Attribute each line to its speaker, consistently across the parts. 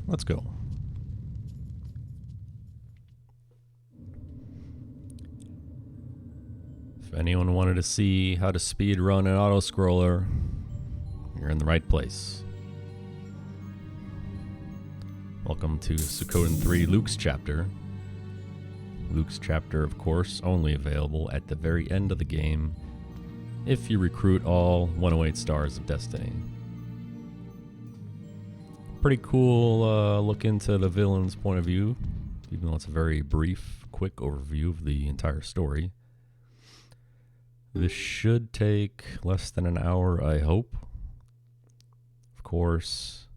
Speaker 1: Let's go. If anyone wanted to see how to speedrun an auto-scroller, you're in the right place. Welcome to Suikoden 3 Luke's chapter. Luke's chapter, of course, only available at the very end of the game if you recruit all 108 stars of Destiny. Pretty cool look into the villain's point of view, even though it's a very brief, quick overview of the entire story. This should take less than an hour, I hope. Of course,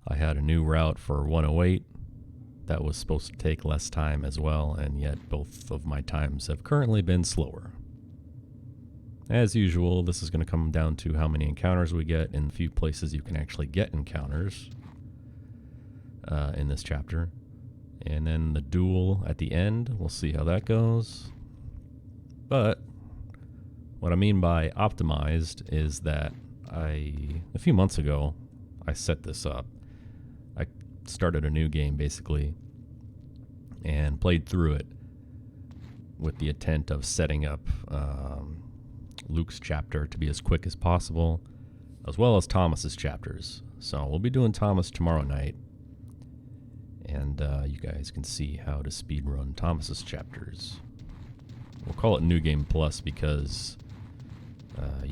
Speaker 1: I had a new route for 108 that was supposed to take less time as well, and yet both of my times have currently been slower. As usual, this is going to come down to how many encounters we get and the few places you can actually get encounters in this chapter. And then the duel at the end, we'll see how that goes. But what I mean by optimized is that a few months ago, I set this up. I started a new game, basically, and played through it with the intent of setting up Luke's chapter to be as quick as possible, as well as Thomas's chapters. So we'll be doing Thomas tomorrow night, and you guys can see how to speedrun Thomas's chapters. We'll call it New Game Plus because,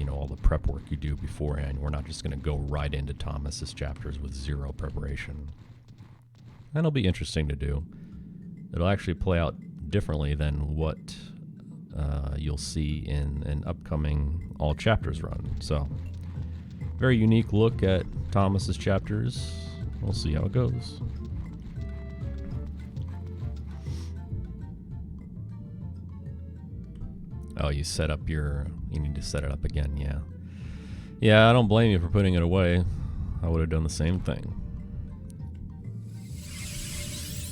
Speaker 1: all the prep work you do beforehand, we're not just going to go right into Thomas's chapters with zero preparation. That'll be interesting to do. It'll actually play out differently than what you'll see in an upcoming all chapters run. So, very unique look at Thomas's chapters. We'll see how it goes. Oh, you need to set it up again, yeah. Yeah, I don't blame you for putting it away. I would have done the same thing.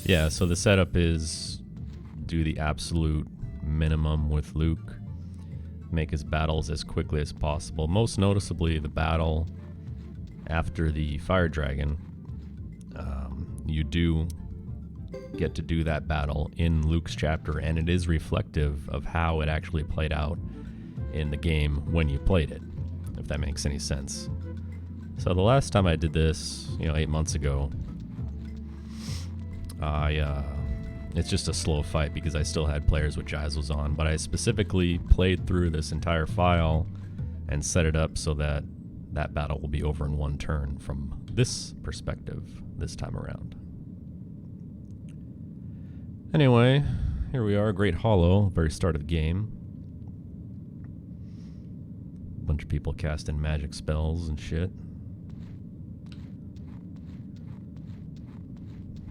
Speaker 1: Yeah, so the setup is do the absolute minimum with Luke, make his battles as quickly as possible. Most noticeably, the battle after the Fire Dragon. You do get to do that battle in Luke's chapter, and it is reflective of how it actually played out in the game when you played it, if that makes any sense. So the last time I did this, 8 months ago, it's just a slow fight because I still had players with Geisels on, but I specifically played through this entire file and set it up so that that battle will be over in one turn from this perspective this time around. Anyway, here we are, Great Hollow, very start of the game. A bunch of people casting magic spells and shit.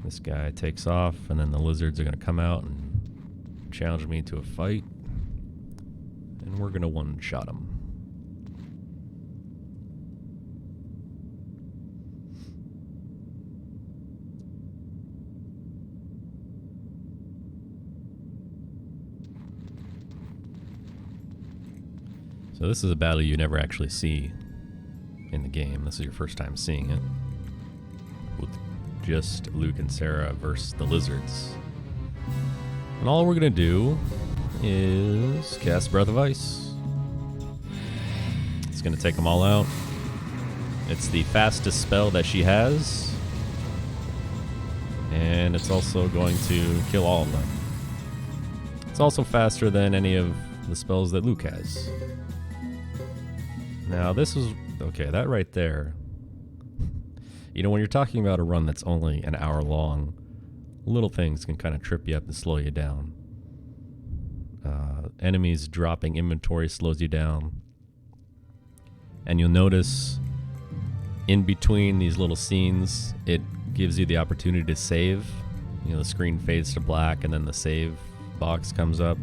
Speaker 1: This guy takes off, and then the lizards are going to come out and challenge me to a fight. And we're going to one-shot him. So this is a battle you never actually see in the game. This is your first time seeing it. With just Luke and Sarah versus the lizards. And all we're going to do is cast Breath of Ice. It's going to take them all out. It's the fastest spell that she has. And it's also going to kill all of them. It's also faster than any of the spells that Luke has. Now this is, okay, that right there, when you're talking about a run that's only an hour long, little things can kind of trip you up and slow you down. Enemies dropping inventory slows you down. And you'll notice in between these little scenes, it gives you the opportunity to save. The screen fades to black and then the save box comes up.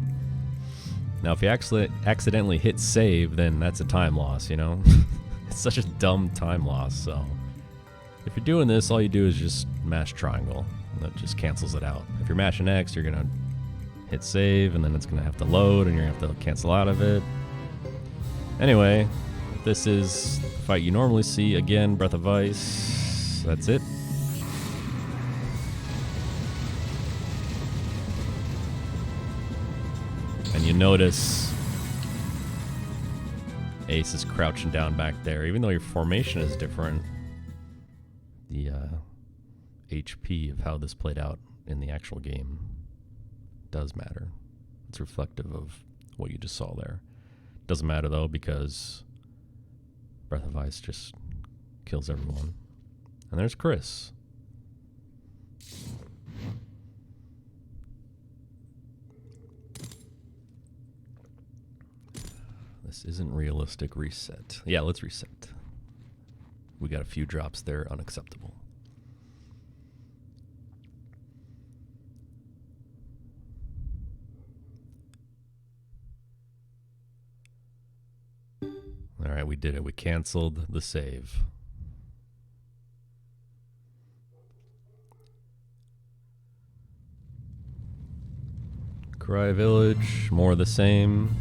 Speaker 1: Now, if you accidentally hit save, then that's a time loss, It's such a dumb time loss, so if you're doing this, all you do is just mash triangle, and that just cancels it out. If you're mashing X, you're going to hit save, and then it's going to have to load, and you're going to have to cancel out of it. Anyway, this is the fight you normally see. Again, Breath of Ice. That's it. notice Ace is crouching down back there. Even though your formation is different, the HP of how this played out in the actual game does matter. It's reflective of what you just saw there. Doesn't matter though, because Breath of Ice just kills everyone. And there's Chris. This isn't realistic. Reset. Yeah, let's reset. We got a few drops there. Unacceptable. All right, we did it. We canceled the save. Cry Village, more of the same.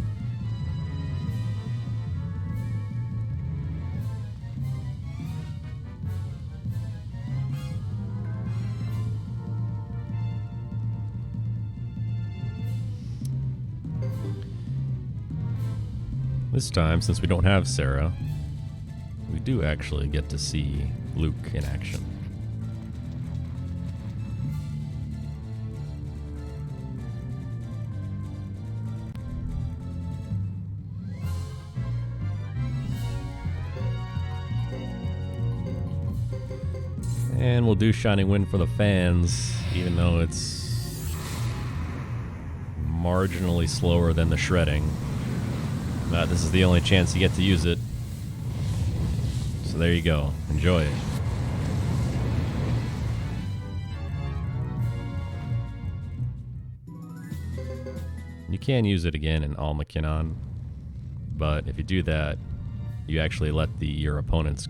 Speaker 1: This time, since we don't have Sarah, we do actually get to see Luke in action. And we'll do Shining Wind for the fans, even though it's marginally slower than the shredding. This is the only chance you get to use it. So there you go. Enjoy it. You can use it again in Almakinon, but if you do that, you actually let your opponents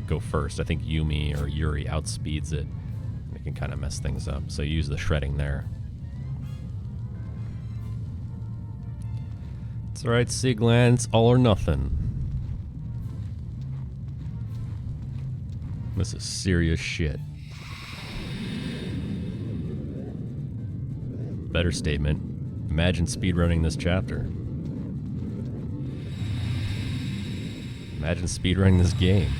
Speaker 1: go first. I think Yumi or Yuri outspeeds it. It can kind of mess things up. So you use the shredding there. It's alright, Sigland. It's all or nothing. This is serious shit. Better statement. Imagine speedrunning this chapter. Imagine speedrunning this game.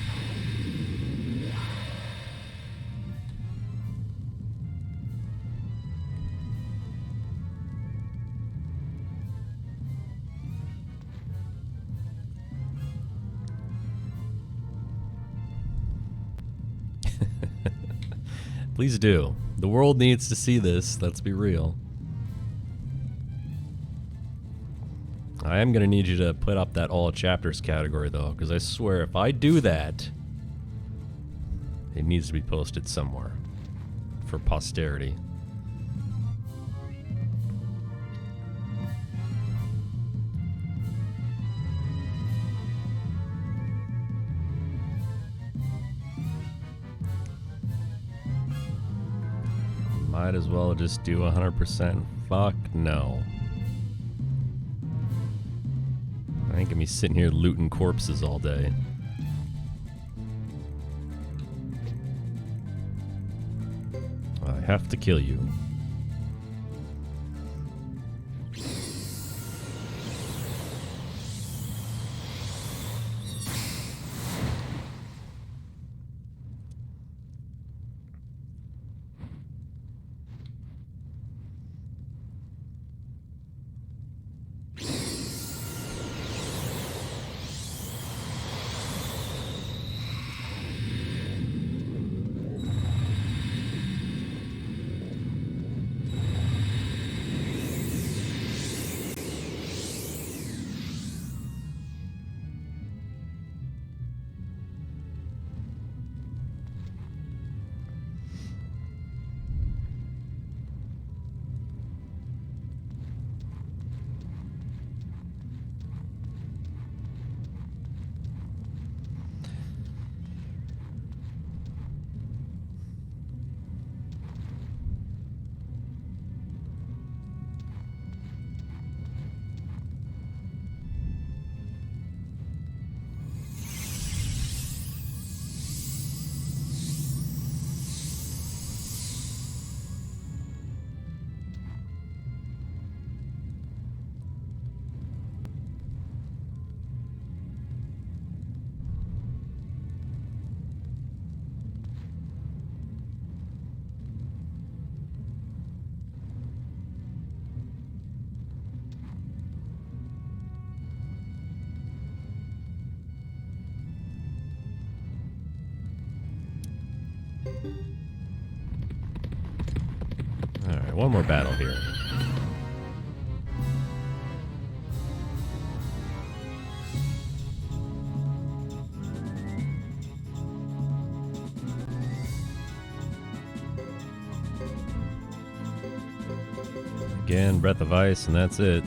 Speaker 1: Please do. The world needs to see this. Let's be real. I am going to need you to put up that all chapters category, though, because I swear if I do that, it needs to be posted somewhere for posterity. Might as well just do 100%. Fuck no. I ain't gonna be sitting here looting corpses all day. I have to kill you. one more battle here. Again, Breath of Ice, and that's it.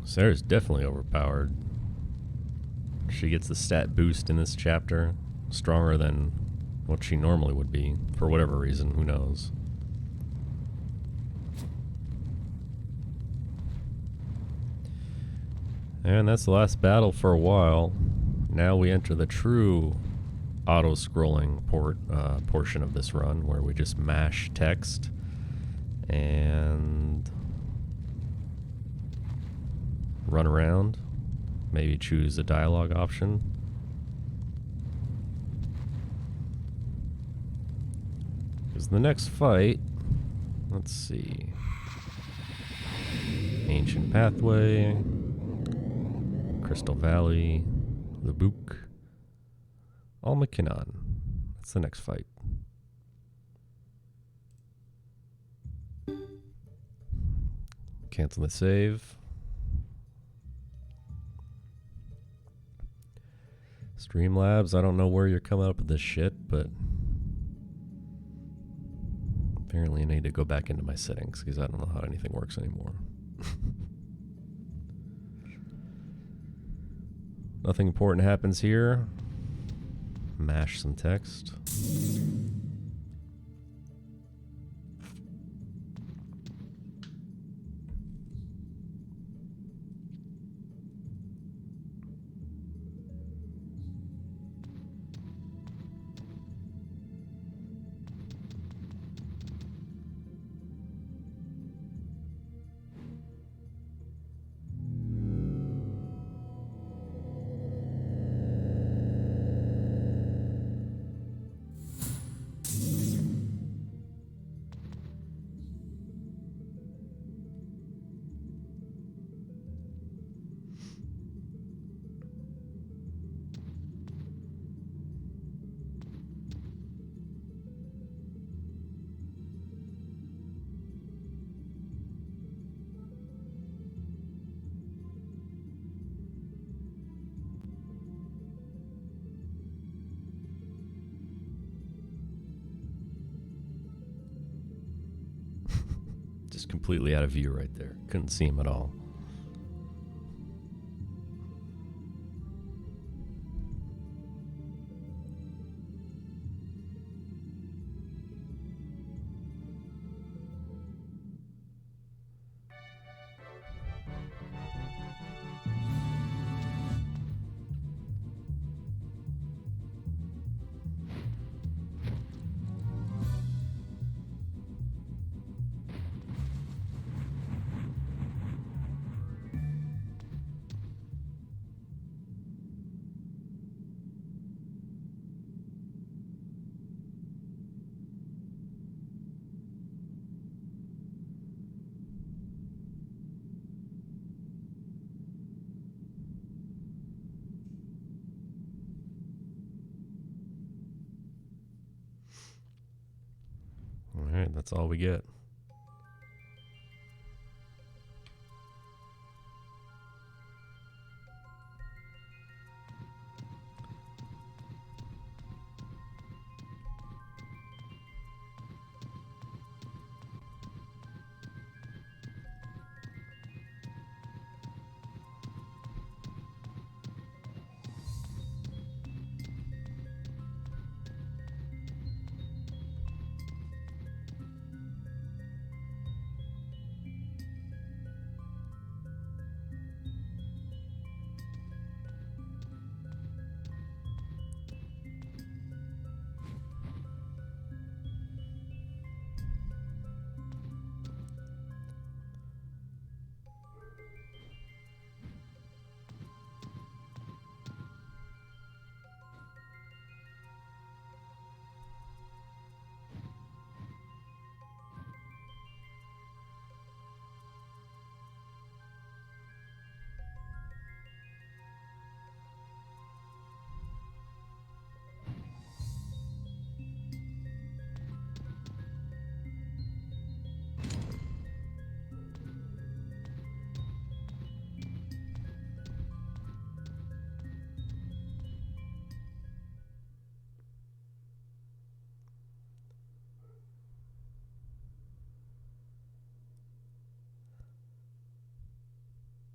Speaker 1: Sarah's definitely overpowered. She gets the stat boost in this chapter, stronger than what she normally would be, for whatever reason, who knows. And that's the last battle for a while. Now we enter the true auto-scrolling portion of this run, where we just mash text and run around, maybe choose a dialogue option. Because the next fight, let's see, Ancient Pathway, Crystal Valley, Lubuk, Almakinon. That's the next fight. Cancel the save. Streamlabs, I don't know where you're coming up with this shit, but apparently I need to go back into my settings because I don't know how anything works anymore. Nothing important happens here. Mash some text. Just completely out of view right there. Couldn't see him at all. Alright, that's all we get.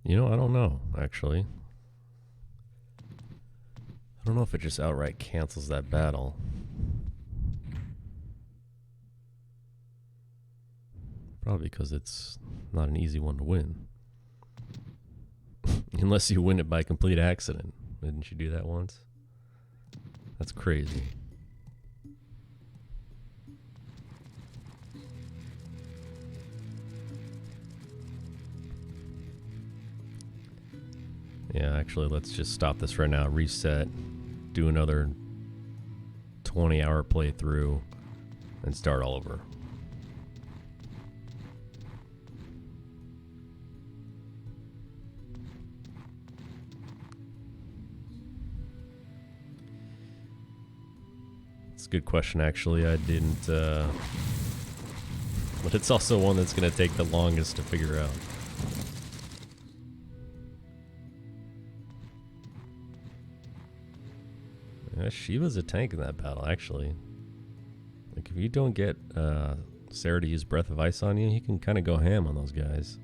Speaker 1: You know, I don't know, actually. I don't know if it just outright cancels that battle. Probably because it's not an easy one to win. Unless you win it by complete accident. Didn't you do that once? That's crazy. Yeah, actually, let's just stop this right now, reset, do another 20-hour playthrough, and start all over. It's a good question, actually. I didn't, but it's also one that's going to take the longest to figure out. Yeah, Shiva's a tank in that battle, actually. Like, if you don't get Sarah to use Breath of Ice on you, he can kind of go ham on those guys.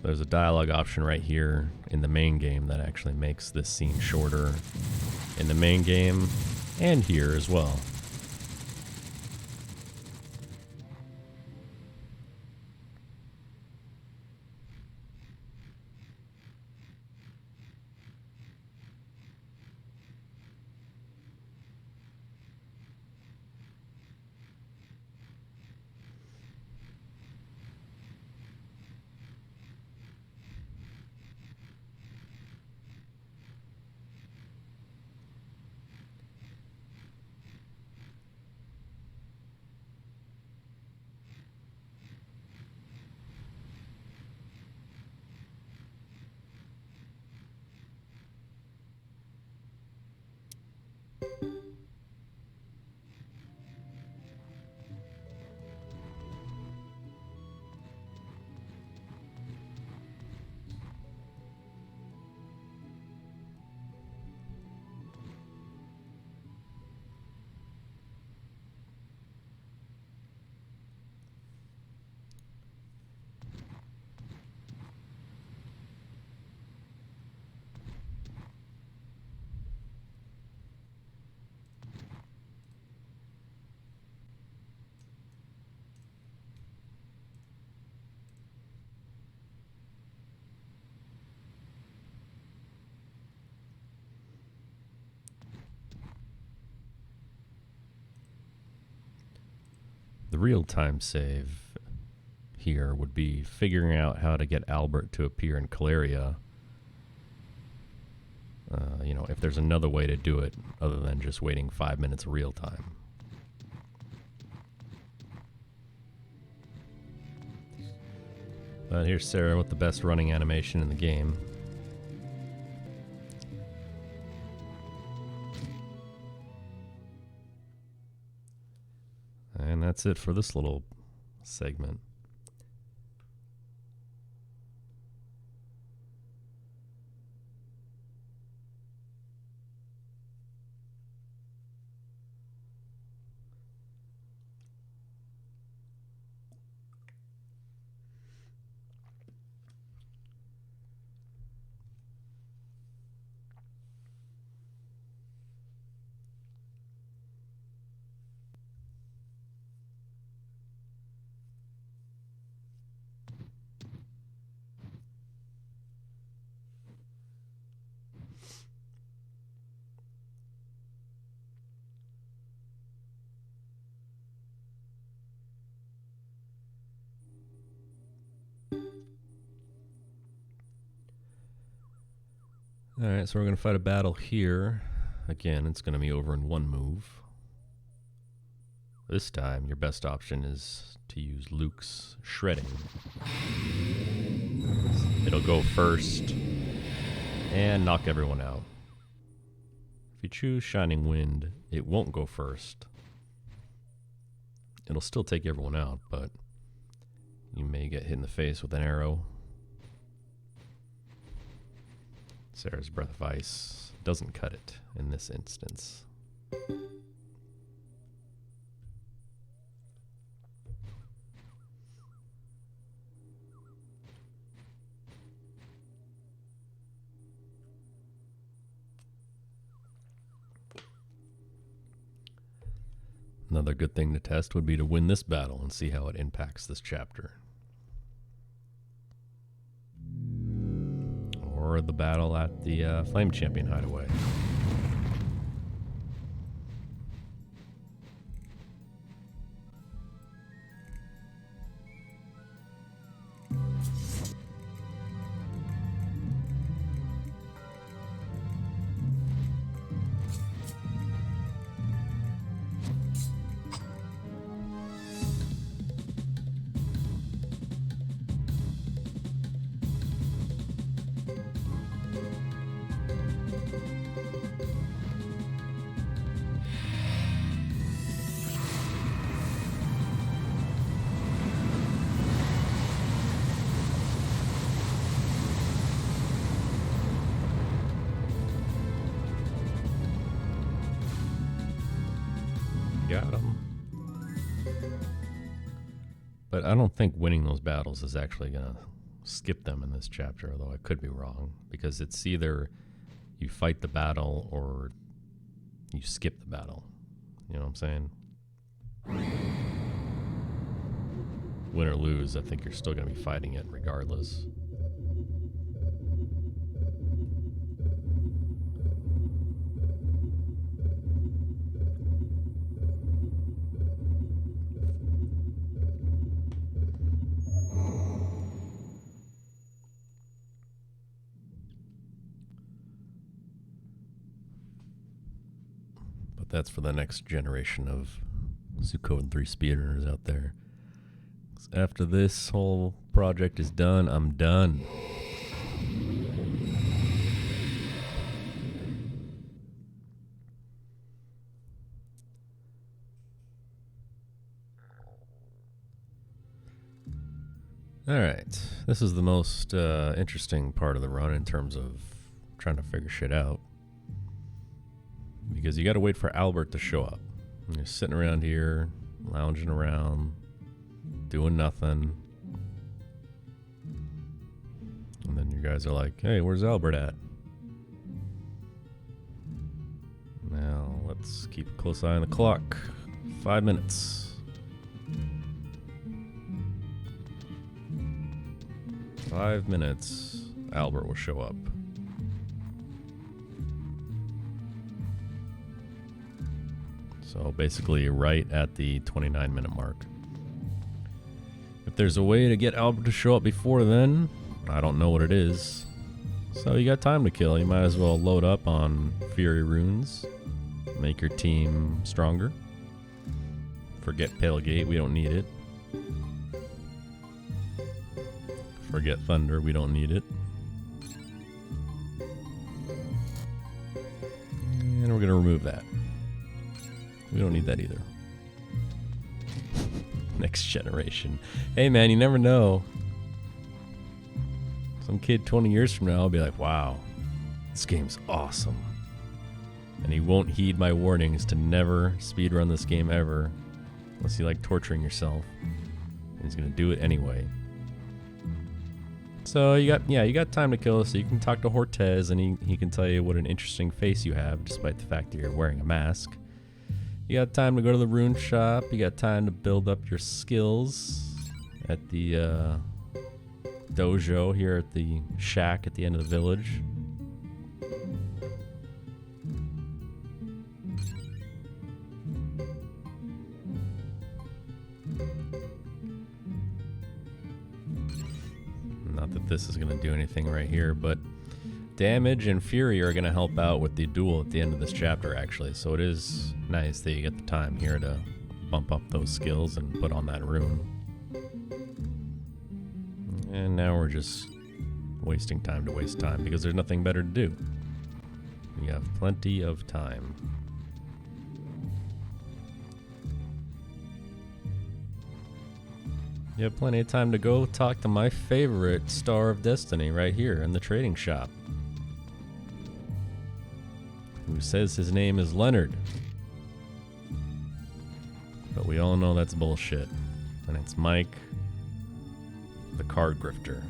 Speaker 1: There's a dialogue option right here in the main game that actually makes this scene shorter in the main game and here as well. The real-time save here would be figuring out how to get Albert to appear in Caleria. You know, if there's another way to do it other than just waiting 5 minutes real time. But here's Sarah with the best running animation in the game. And that's it for this little segment. Alright, so we're going to fight a battle here. Again, it's going to be over in one move. This time, your best option is to use Luke's shredding. It'll go first and knock everyone out. If you choose Shining Wind, it won't go first. It'll still take everyone out, but you may get hit in the face with an arrow. Sarah's Breath of Ice doesn't cut it in this instance. Another good thing to test would be to win this battle and see how it impacts this chapter. Or the battle at the Flame Champion Hideaway. Got him. But I don't think winning those battles is actually going to skip them in this chapter, although I could be wrong, because it's either you fight the battle or you skip the battle. You know what I'm saying? Win or lose, I think you're still going to be fighting it regardless. That's for the next generation of Suikoden 3 speedrunners out there. After this whole project is done, I'm done. Alright, this is the most interesting part of the run in terms of trying to figure shit out. Because you got to wait for Albert to show up. And you're sitting around here, lounging around, doing nothing. And then you guys are like, hey, where's Albert at? Now, let's keep a close eye on the clock. 5 minutes. 5 minutes, Albert will show up. So basically right at the 29-minute mark. If there's a way to get Albert to show up before then, I don't know what it is. So you got time to kill. You might as well load up on Fury Runes. Make your team stronger. Forget Pale Gate, we don't need it. Forget Thunder, we don't need it. And we're going to remove that. We don't need that either. Next generation. Hey man, you never know. Some kid 20 years from now will be like, wow, this game's awesome. And he won't heed my warnings to never speedrun this game ever. Unless you like torturing yourself. And he's gonna do it anyway. So you got time to kill, so you can talk to Hortez and he can tell you what an interesting face you have, despite the fact that you're wearing a mask. You got time to go to the rune shop. You got time to build up your skills at the dojo here at the shack at the end of the village. Not that this is going to do anything right here, but Damage and Fury are going to help out with the duel at the end of this chapter, actually. So it is nice that you get the time here to bump up those skills and put on that rune. And now we're just wasting time to waste time because there's nothing better to do. We have plenty of time. You have plenty of time to go talk to my favorite Star of Destiny right here in the trading shop. who says his name is Leonard. But we all know that's bullshit. And it's Mike, the card grifter.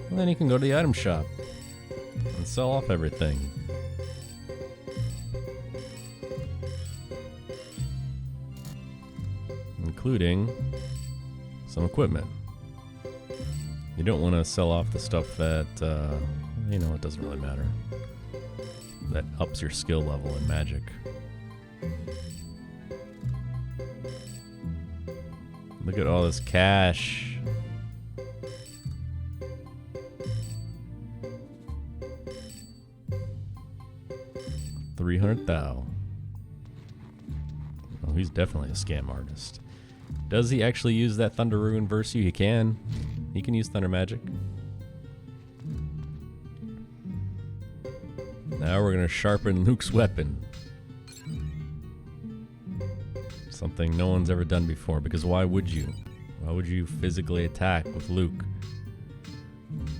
Speaker 1: And then he can go to the item shop and sell off everything. Including some equipment. You don't want to sell off the stuff that, you know, it doesn't really matter. That ups your skill level in Magic. Look at all this cash. $300,000. Oh, he's definitely a scam artist. Does he actually use that Thunder Rune versus you? He can. He can use Thunder Magic. Now we're going to sharpen Luke's weapon. Something no one's ever done before, because why would you? Why would you physically attack with Luke?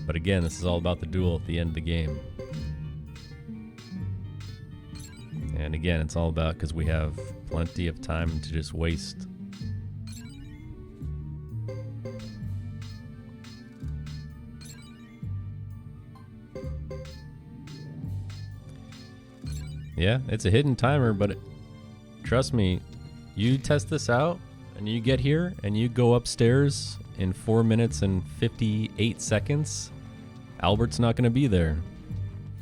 Speaker 1: But again, this is all about the duel at the end of the game. And again, it's all about because we have plenty of time to just waste. Yeah, it's a hidden timer, but trust me, you test this out and you get here and you go upstairs in 4 minutes and 58 seconds, Albert's not going to be there.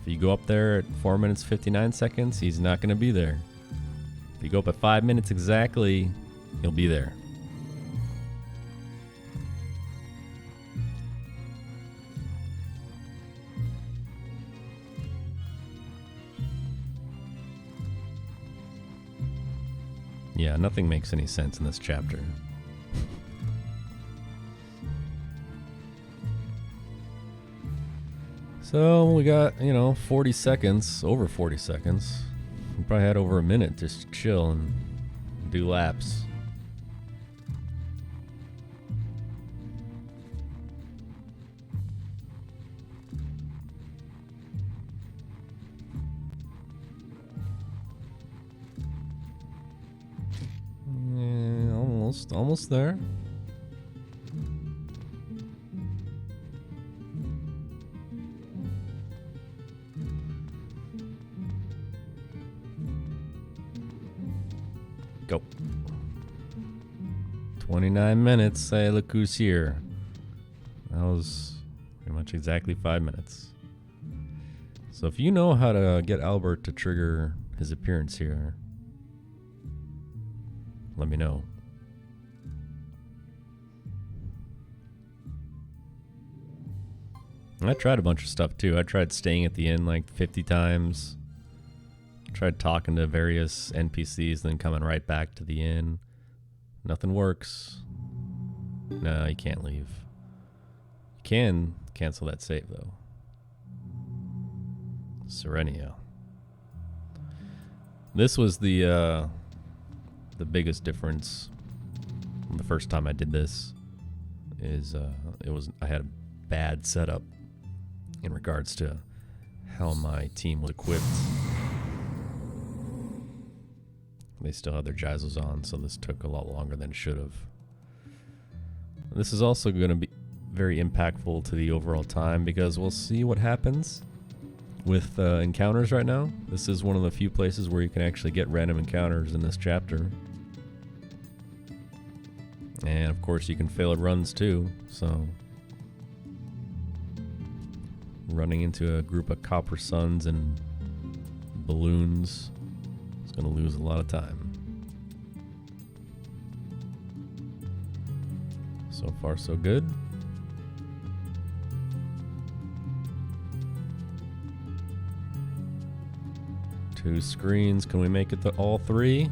Speaker 1: If you go up there at 4 minutes 59 seconds, he's not going to be there. If you go up at 5 minutes exactly, he'll be there. Yeah, nothing makes any sense in this chapter. So we got, 40 seconds, over 40 seconds. We probably had over a minute just to chill and do laps. Almost there. Go. 29 minutes. Hey, look who's here. That was pretty much exactly 5 minutes. So if you know how to get Albert to trigger his appearance here, let me know. I tried a bunch of stuff too. I tried staying at the inn like 50 times. Tried talking to various NPCs, then coming right back to the inn. Nothing works. No, you can't leave. You can cancel that save though. Serenio. This was the biggest difference from the first time I did this. I had a bad setup in regards to how my team was equipped. They still had their Geisels on, so this took a lot longer than it should have. This is also going to be very impactful to the overall time because we'll see what happens with encounters right now. This is one of the few places where you can actually get random encounters in this chapter. And of course you can fail at runs too, so running into a group of copper suns and balloons is going to lose a lot of time. So far so good. Two screens. Can we make it to all three?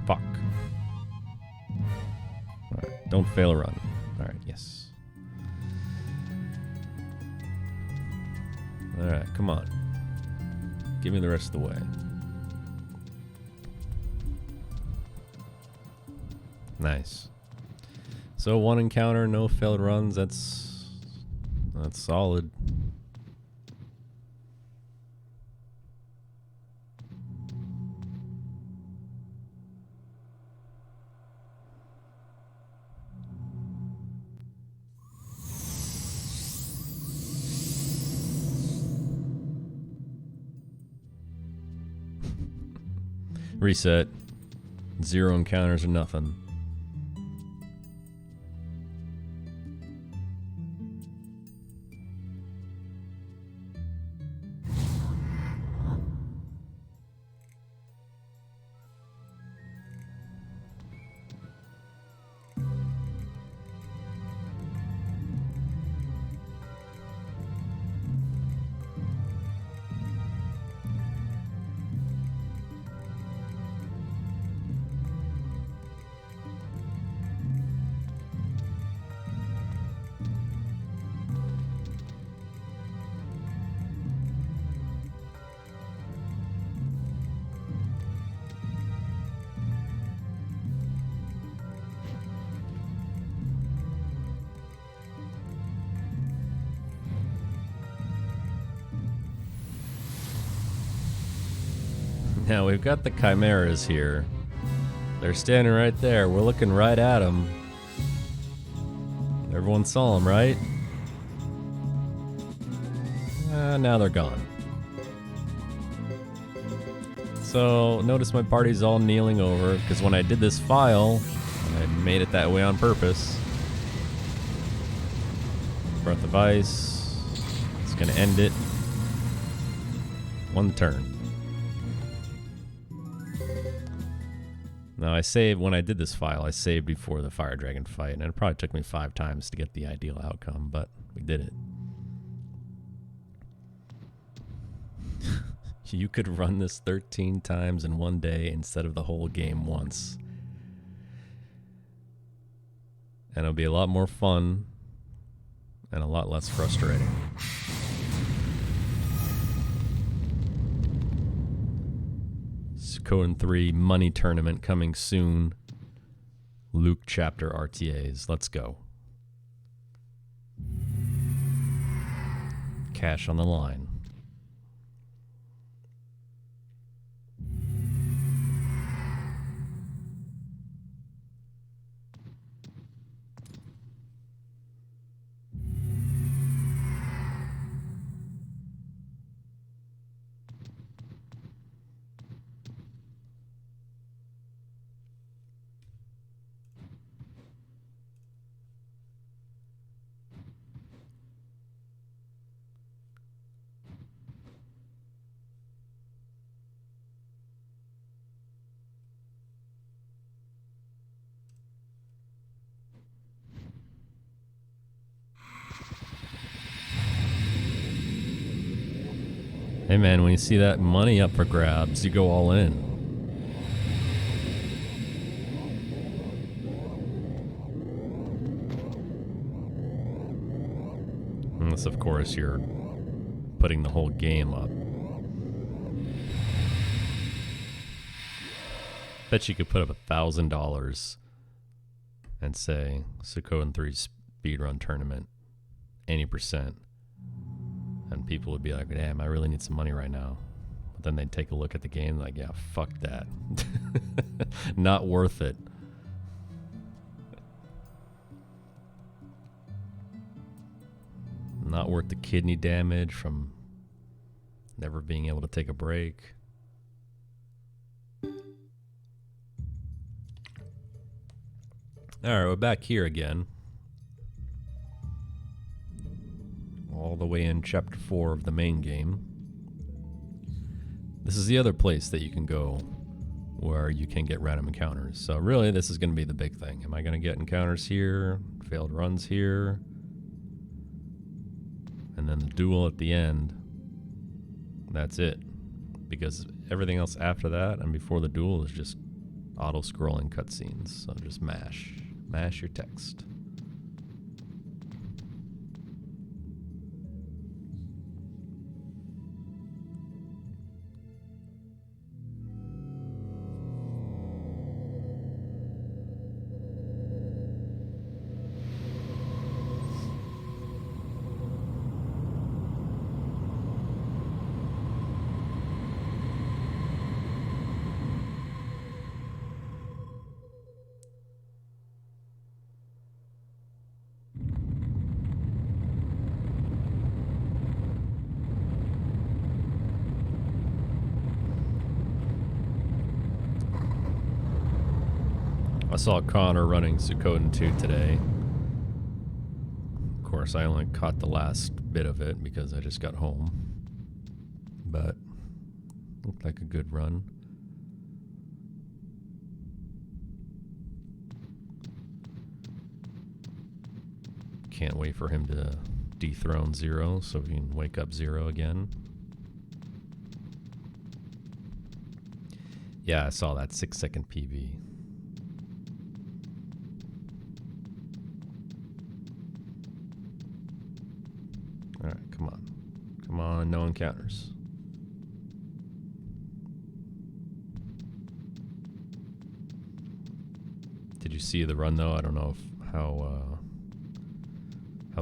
Speaker 1: Fuck. Alright, don't fail a run. Alright, yes. Alright, come on. Give me the rest of the way. Nice. So 1 encounter, no failed runs. That's solid. Reset. 0 encounters or nothing. Now we've got the chimeras here. They're standing right there. We're looking right at them. Everyone saw them, right? Now they're gone. So notice my party's all kneeling over because when I did this file, I made it that way on purpose. Breath of Ice. It's gonna end it. 1 turn. Now I saved, when I did this file, I saved before the Fire Dragon fight, and it probably took me 5 times to get the ideal outcome, but we did it. You could run this 13 times in 1 day instead of the whole game once. And it'll be a lot more fun and a lot less frustrating. Suikoden 3 money tournament coming soon. Luke chapter RTAs. Let's go. Cash on the line. Hey man, when you see that money up for grabs, you go all in. Unless, of course, you're putting the whole game up. Bet you could put up $1,000 and say Suikoden 3 speedrun tournament, 80%. And people would be like, damn, I really need some money right now. But then they'd take a look at the game like, yeah, fuck that. Not worth it. Not worth the kidney damage from never being able to take a break. Alright, we're back here again. All the way in chapter 4 of the main game. This is the other place that you can go where you can get random encounters. So really, this is going to be the big thing. Am I going to get encounters here? Failed runs here? And then the duel at the end. That's it. Because everything else after that and before the duel is just auto-scrolling cutscenes. So just mash. Mash your text. I saw Connor running Suikoden 2 today. Of course, I only caught the last bit of it because I just got home. But looked like a good run. Can't wait for him to dethrone Zero so we can wake up Zero again. Yeah, I saw that 6-second PB. Alright, come on. Come on, no encounters. Did you see the run though? I don't know if how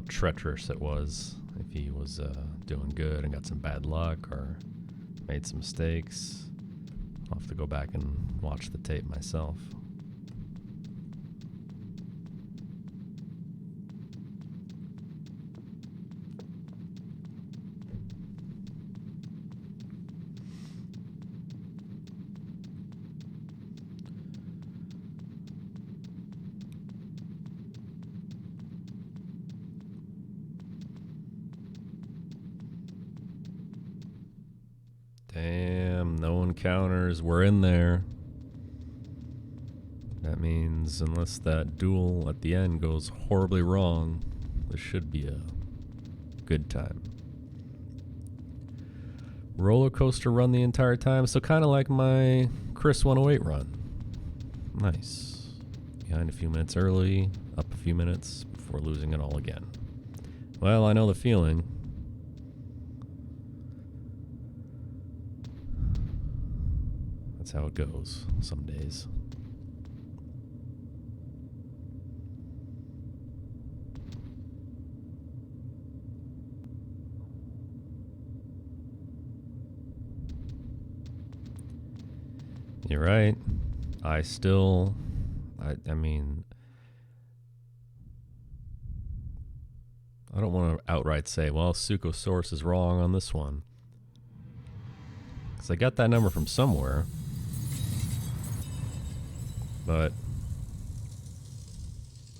Speaker 1: treacherous it was. If he was doing good and got some bad luck or made some mistakes. I'll have to go back and watch the tape myself. Damn, no encounters. We're in there. That means unless that duel at the end goes horribly wrong, this should be a good time. Roller coaster run the entire time, so kind of like my Chris 108 run. Nice. Behind a few minutes early, up a few minutes before losing it all again. Well, I know the feeling. That's how it goes some days. You're right. I mean, I don't want to outright say, well, Suiko Source is wrong on this one. Because I got that number from somewhere. But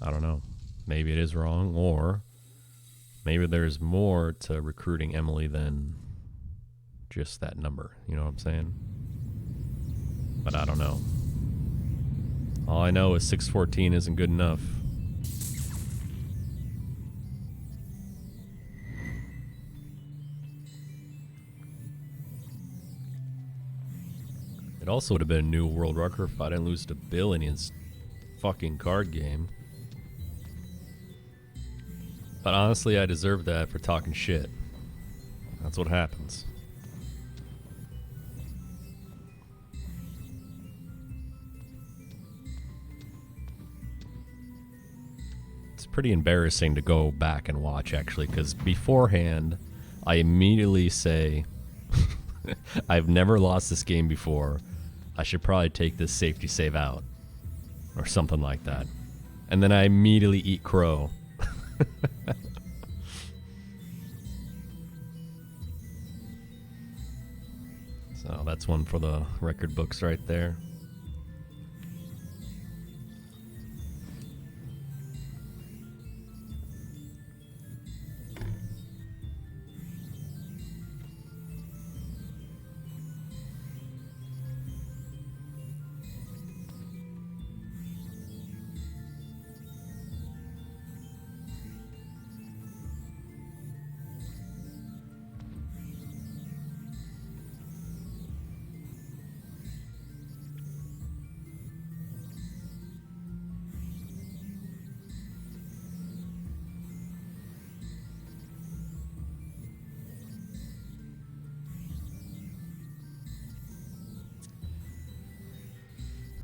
Speaker 1: I don't know. Maybe it is wrong, or maybe there's more to recruiting Emily than just that number. You know what I'm saying? But I don't know. All I know is 614 isn't good enough. It also would have been a new world record if I didn't lose to Bill in his fucking card game. But honestly, I deserve that for talking shit. That's what happens. It's pretty embarrassing to go back and watch, actually, because beforehand, I immediately say, I've never lost this game before. I should probably take this safety save out. Or something like that. And then I immediately eat crow. So that's one for the record books right there.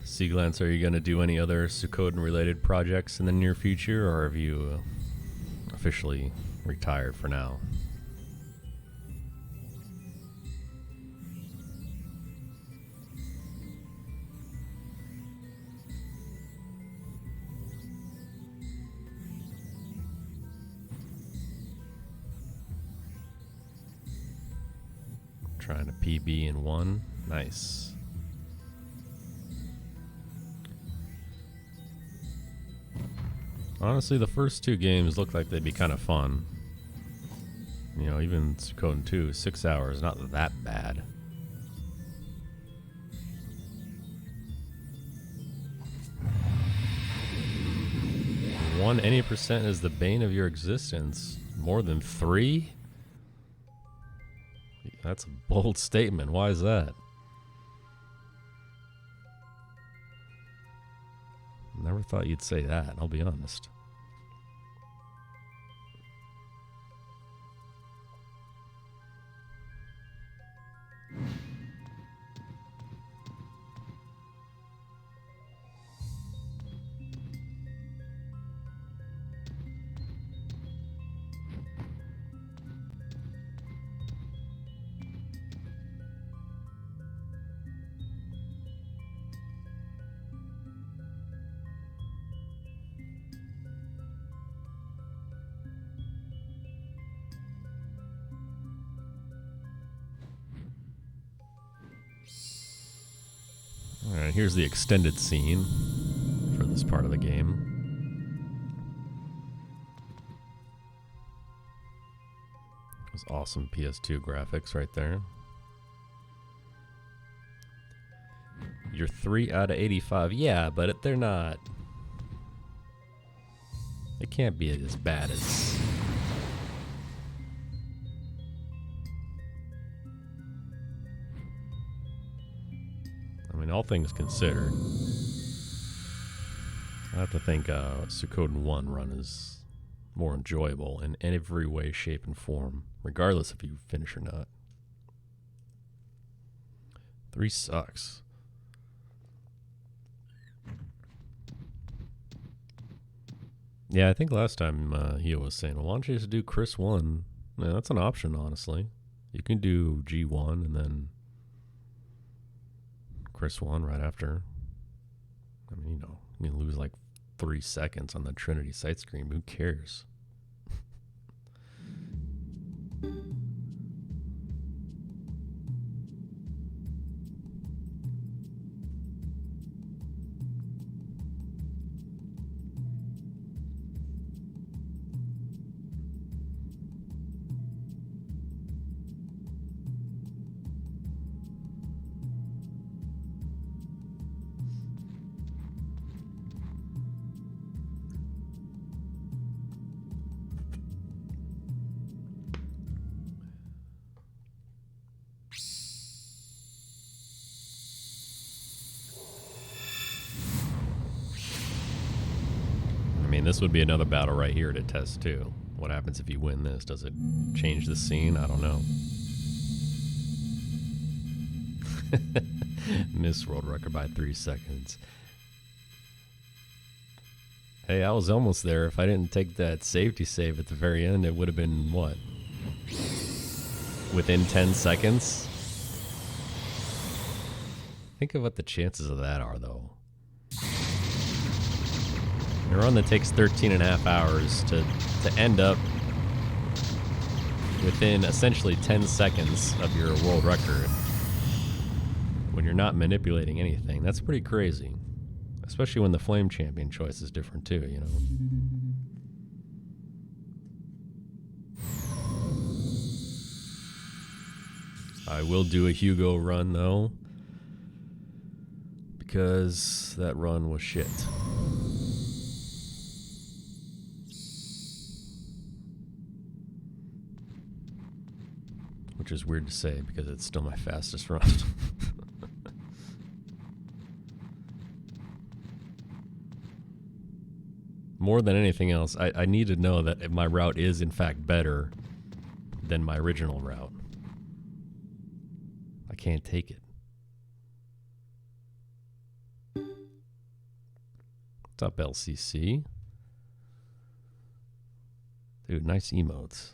Speaker 1: Seaglance, are you going to do any other Suikoden related projects in the near future, or have you officially retired for now? Trying to PB in one. Nice. Honestly, the first two games look like they'd be kind of fun. You know, even Suikoden 2, 6 hours, not that bad. Any percent is the bane of your existence. More than 3? That's a bold statement. Why is that? Never thought you'd say that, I'll be honest. Alright, here's the extended scene for this part of the game. Those awesome PS2 graphics right there. You're 3 out of 85. Yeah, but they're not... It can't be as bad as... I mean, all things considered, I have to think Suikoden 1 run is more enjoyable in every way, shape, and form, regardless if you finish or not. 3 sucks. Yeah, I think last time Hio was saying, well, why don't you just do Chris 1? Yeah, that's an option, honestly. You can do G1 and then Chris 1 right after. I mean, you know, you lose like 3 seconds on the Trinity sight screen. Who cares? This would be another battle right here to test too. What happens if you win this? Does it change the scene? I don't know. Missed world record by 3 seconds. Hey, I was almost there. If I didn't take that safety save at the very end, it would have been what? Within 10 seconds? Think of what the chances of that are, though. A run that takes 13.5 hours to end up within essentially 10 seconds of your world record when you're not manipulating anything. That's pretty crazy. Especially when the Flame Champion choice is different too, you know? I will do a Hugo run though, because that run was shit. Which is weird to say because it's still my fastest run. More than anything else, I need to know that if my route is in fact better than my original route. I can't take it. What's up, LCC? Dude, nice emotes.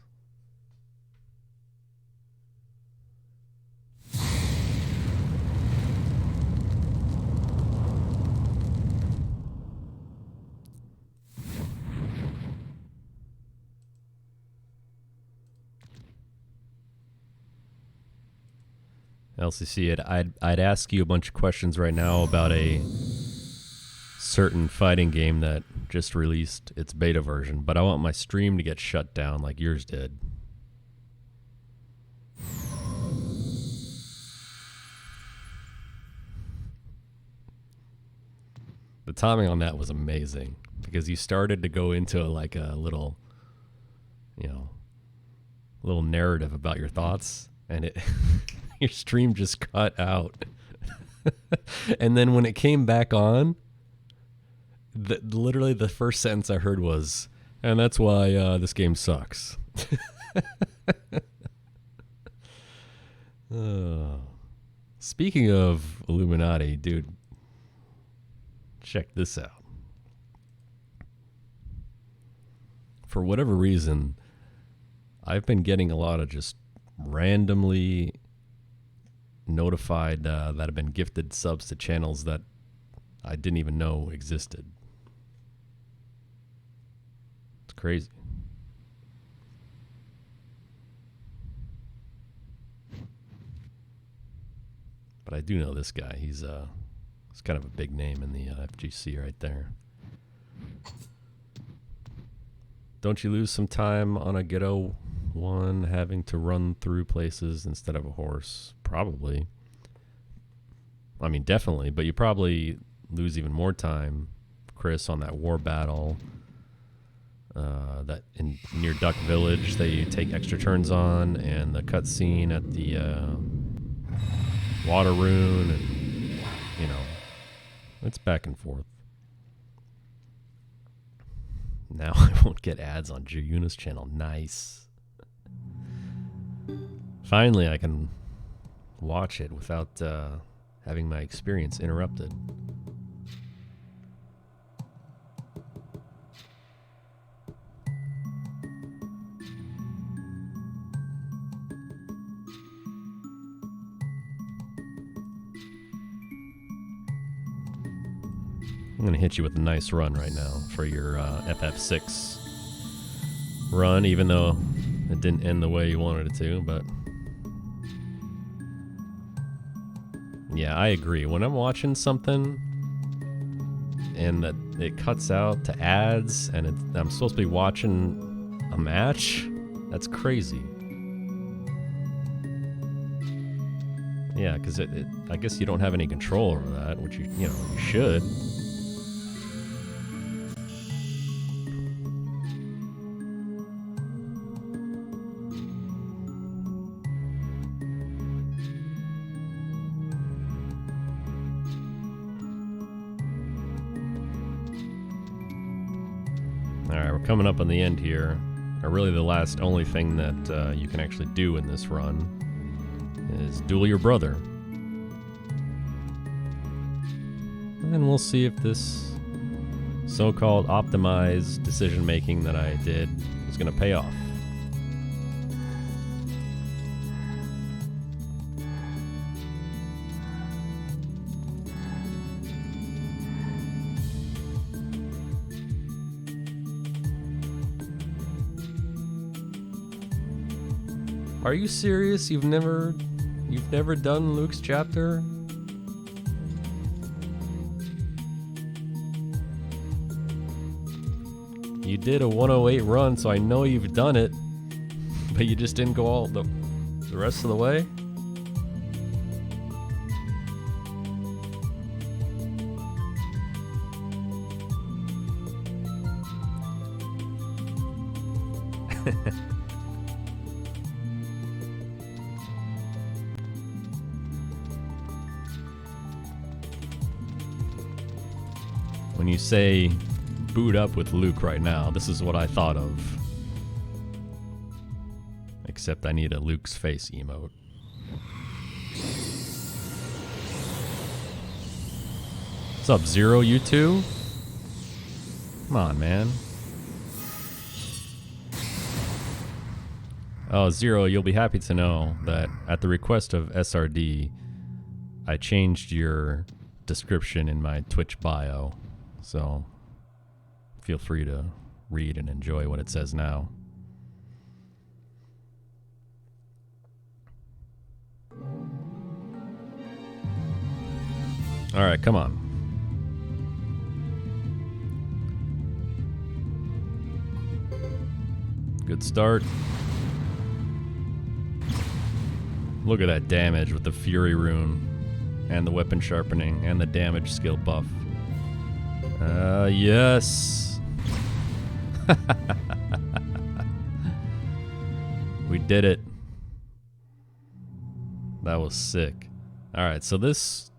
Speaker 1: LCC, I'd ask you a bunch of questions right now about a certain fighting game that just released its beta version, but I want my stream to get shut down like yours did. The timing on that was amazing because you started to go into like a little, little narrative about your thoughts, and it your stream just cut out. And then when it came back on, literally the first sentence I heard was, and that's why this game sucks. Speaking of Illuminati, dude, check this out. For whatever reason, I've been getting a lot of just randomly notified that I've been gifted subs to channels that I didn't even know existed. It's crazy. But I do know this guy. He's kind of a big name in the FGC right there. Don't you lose some time on a ghetto one having to run through places instead of a horse? Probably. I mean, definitely. But you probably lose even more time, Chris, on that war battle that near Duck Village that you take extra turns on, and the cutscene at the water rune, and it's back and forth. Now I won't get ads on Juyuna's channel. Nice. Finally, I can watch it without having my experience interrupted. I'm going to hit you with a nice run right now for your FF6 run, even though it didn't end the way you wanted it to, but yeah, I agree. When I'm watching something and that it cuts out to ads and I'm supposed to be watching a match, that's crazy. Yeah, because I guess you don't have any control over that, which you should. Coming up on the end here, or really the only thing that you can actually do in this run is duel your brother. And we'll see if this so-called optimized decision making that I did is going to pay off. Are you serious? You've never done Luke's chapter? You did a 108 run, so I know you've done it, but you just didn't go all the rest of the way? When you say boot up with Luke right now, this is what I thought of. Except I need a Luke's face emote. What's up, Zero, you two? Come on, man. Oh, Zero, you'll be happy to know that at the request of SRD, I changed your description in my Twitch bio. So feel free to read and enjoy what it says now. All right, come on. Good start. Look at that damage with the Fury Rune and the weapon sharpening and the damage skill buff. Yes. We did it. That was sick. Alright, so this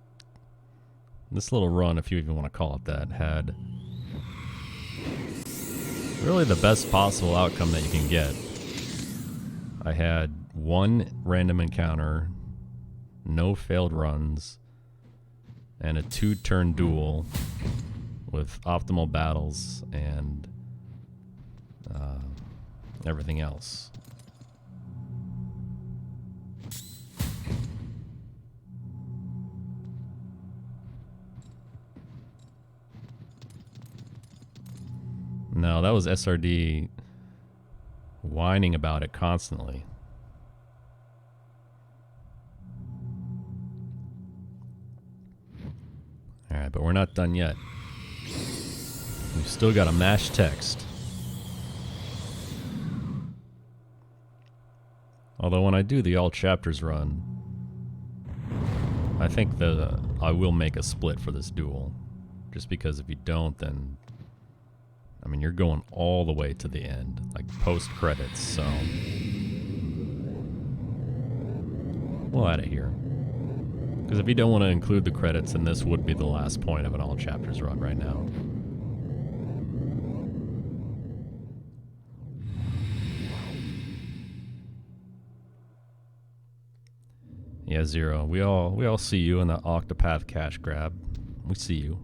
Speaker 1: little run, if you even want to call it that, had really the best possible outcome that you can get. I had one random encounter, no failed runs, and a 2-turn duel with optimal battles and everything else. No, that was SRD whining about it constantly. Alright, but we're not done yet. We've still got a mash text. Although when I do the all chapters run, I think that I will make a split for this duel. Just because if you don't, then I mean, you're going all the way to the end, like post-credits, so we'll add it here. Because if you don't want to include the credits, then this would be the last point of an all chapters run right now. Yeah, Zero. We all see you in the Octopath cash grab. We see you.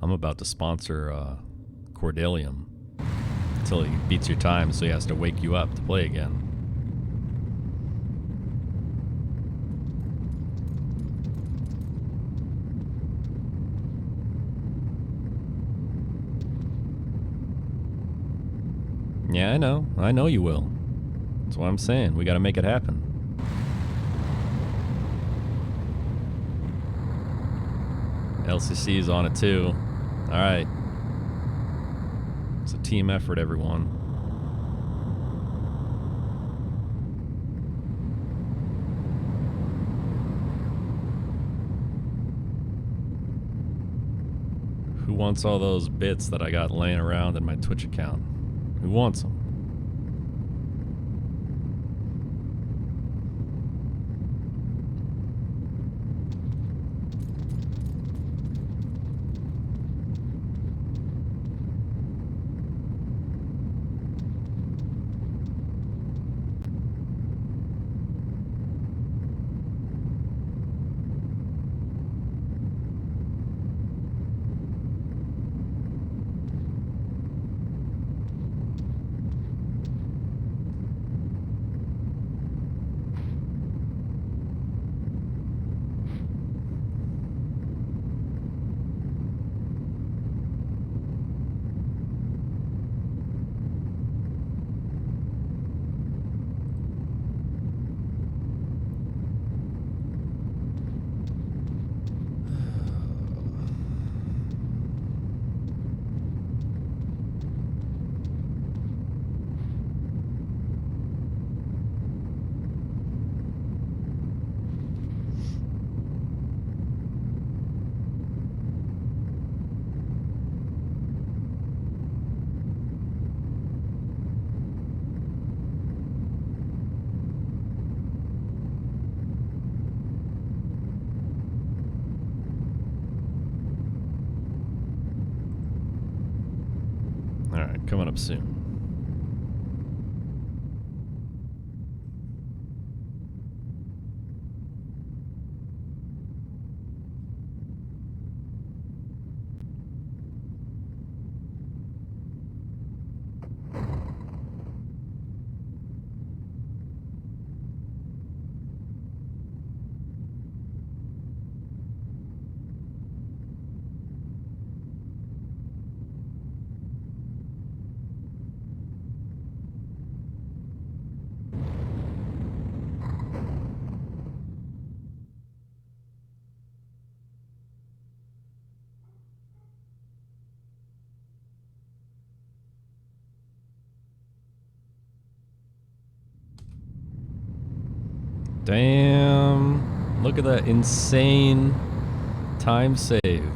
Speaker 1: I'm about to sponsor Cordelium until he beats your time, so he has to wake you up to play again. Yeah, I know. I know you will. That's what I'm saying. We gotta make it happen. LCC's on it too. Alright. It's a team effort, everyone. Who wants all those bits that I got laying around in my Twitch account? Who wants them? Alright, coming up soon. Damn. Look at that insane time save.